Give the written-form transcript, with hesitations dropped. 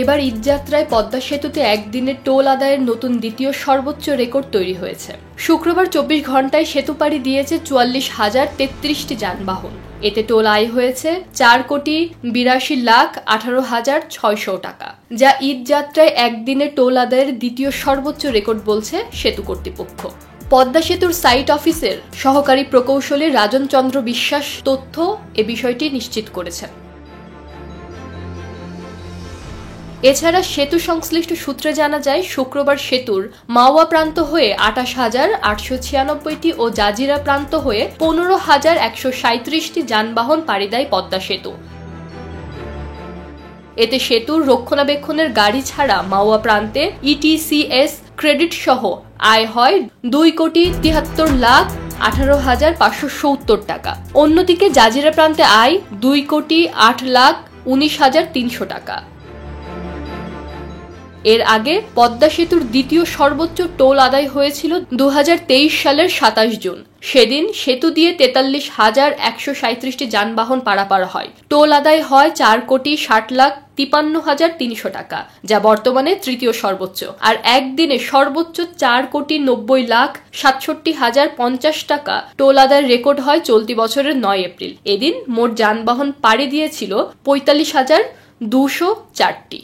এবার ঈদযাত্রায় পদ্মা সেতুতে একদিনের টোল আদায়ের নতুন দ্বিতীয় সর্বোচ্চ রেকর্ড তৈরি হয়েছে। শুক্রবার 24 ঘন্টায় সেতু পাড়ি দিয়েছে 44,033টি যানবাহন। এতে টোল আয় হয়েছে 4,82,18,600 টাকা, যা ঈদযাত্রায় একদিনের টোল আদায়ের দ্বিতীয় সর্বোচ্চ রেকর্ড বলছে সেতু কর্তৃপক্ষ। পদ্মা সেতুর সাইট অফিসের সহকারী প্রকৌশলী রাজন চন্দ্র বিশ্বাস তথ্য এ বিষয়টি নিশ্চিত করেছেন। এছাড়া সেতু সংশ্লিষ্ট সূত্রে জানা যায়, শুক্রবার সেতুর মাওয়া প্রান্ত হয়ে 28,896টি ও জাজিরা প্রান্ত হয়ে 15,137টি যানবাহন পাড়ি দেয় পদ্মা সেতু। এতে সেতুর রক্ষণাবেক্ষণের গাড়ি ছাড়া মাওয়া প্রান্তে ইটিসিএস ক্রেডিট সহ আয় হয় 2,73,18,570 টাকা। অন্যদিকে জাজিরা প্রান্তে আয় 2,08,19,300 টাকা। এর আগে পদ্মা সেতুর দ্বিতীয় সর্বোচ্চ টোল আদায় হয়েছিল 2023 সালের 27 জুন। সেদিন সেতু দিয়ে 43,137টি যানবাহন পারাপার হয়। টোল আদায় হয় 4,60,53,300 টাকা, যা বর্তমানে তৃতীয় সর্বোচ্চ। আর একদিনে সর্বোচ্চ 4,90,67,050 টাকা টোল আদায়ের রেকর্ড হয় চলতি বছরের 9 এপ্রিল। এদিন মোট যানবাহন পাড়ি দিয়েছিল 45,204টি।